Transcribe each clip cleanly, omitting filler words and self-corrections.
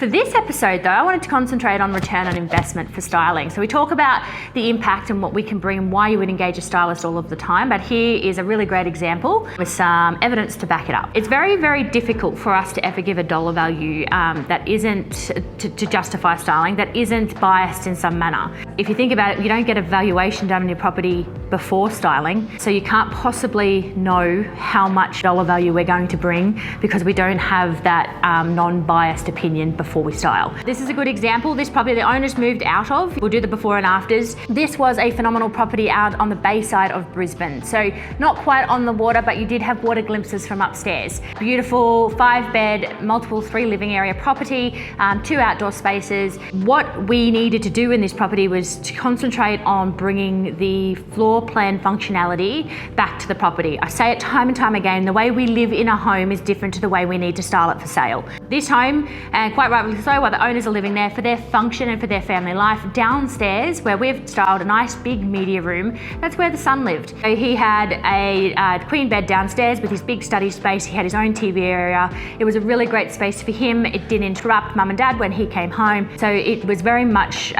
For this episode though, I wanted to concentrate on return on investment for styling. So we talk about the impact and what we can bring and why you would engage a stylist all of the time, but here is a really great example with some evidence to back it up. It's very, very difficult for us to ever give a dollar value that isn't, to justify styling, that isn't biased in some manner. If you think about it, you don't get a valuation done on your property before styling, so you can't possibly know how much dollar value we're going to bring because we don't have that non-biased opinion before we style. This is a good example. This property the owners moved out of. We'll do the before and afters. This was a phenomenal property out on the Bayside of Brisbane. So not quite on the water, but you did have water glimpses from upstairs. Beautiful 5-bed, multiple 3 living area property, 2 outdoor spaces. What we needed to do in this property was to concentrate on bringing the floor plan functionality back to the property. I say it time and time again, the way we live in a home is different to the way we need to style it for sale. This home, and quite rightly so, while the owners are living there for their function and for their family life, downstairs where we've styled a nice big media room, that's where the son lived. So he had a queen bed downstairs with his big study space. He had his own TV area. It was a really great space for him. It didn't interrupt mum and dad when he came home. So it was very much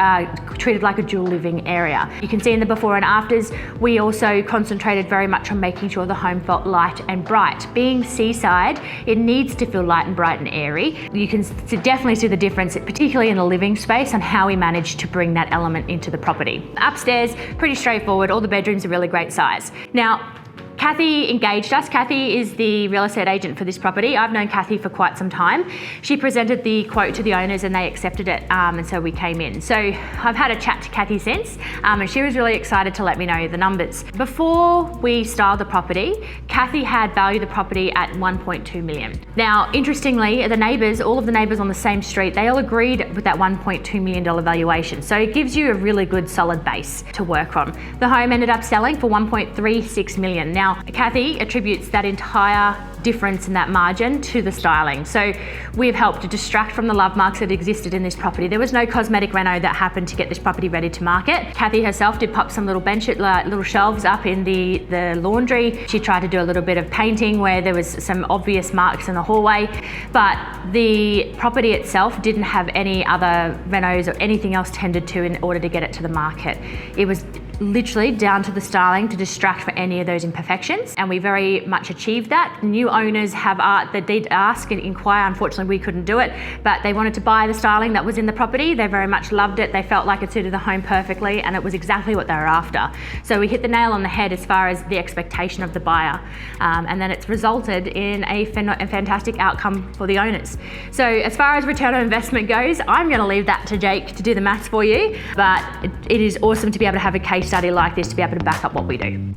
treated like a dual living area. You can see in the before and afters, we also concentrated very much on making sure the home felt light and bright. Being seaside, it needs to feel light and bright and airy. You can definitely see the difference, particularly in the living space, on how we managed to bring that element into the property. Upstairs, pretty straightforward. All the bedrooms are really great size. Now, Kathy engaged us. Kathy is the real estate agent for this property. I've known Kathy for quite some time. She presented the quote to the owners and they accepted it, and so we came in. So I've had a chat to Kathy since, and she was really excited to let me know the numbers. Before we styled the property, Kathy had valued the property at 1.2 million. Now, interestingly, the neighbours, all of the neighbours on the same street, they all agreed with that $1.2 million valuation. So it gives you a really good solid base to work on. The home ended up selling for 1.36 million. Now, Kathy attributes that entire difference in that margin to the styling. So we've helped to distract from the love marks that existed in this property. There was no cosmetic reno that happened to get this property ready to market. Kathy herself did pop some little little shelves up in the laundry. She tried to do a little bit of painting where there was some obvious marks in the hallway, but the property itself didn't have any other renos or anything else tended to in order to get it to the market. It was literally down to the styling to distract for any of those imperfections, and we very much achieved that. New owners have art that did ask and inquire. Unfortunately, we couldn't do it, but they wanted to buy the styling that was in the property. They very much loved it. They felt like it suited the home perfectly, and it was exactly what they were after. So we hit the nail on the head as far as the expectation of the buyer, and then it's resulted in a fantastic outcome for the owners. So as far as return on investment goes, I'm going to leave that to Jake to do the maths for you, but it is awesome to be able to have a case study like this to be able to back up what we do.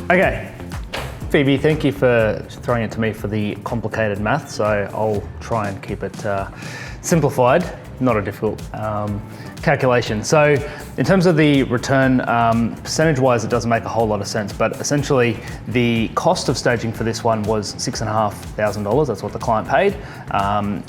Okay, Phoebe, thank you for throwing it to me for the complicated math, so I'll try and keep it simplified, not a difficult calculation. So in terms of the return, percentage-wise, it doesn't make a whole lot of sense, but essentially the cost of staging for this one was $6,500. That's what the client paid,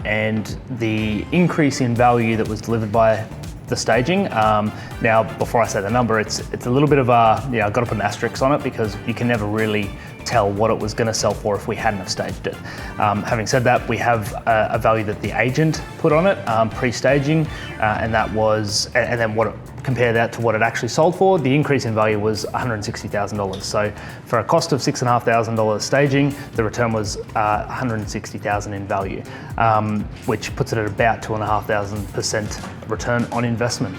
and the increase in value that was delivered by the staging. Now, before I say the number, it's a little bit of a, I've got to put an asterisk on it because you can never really tell what it was going to sell for if we hadn't have staged it. Having said that, we have a value that the agent put on it pre-staging, and that was, and then compare that to what it actually sold for. The increase in value was $160,000. So for a cost of $6,500 staging, the return was $160,000 in value, which puts it at about 2,500% return on investment.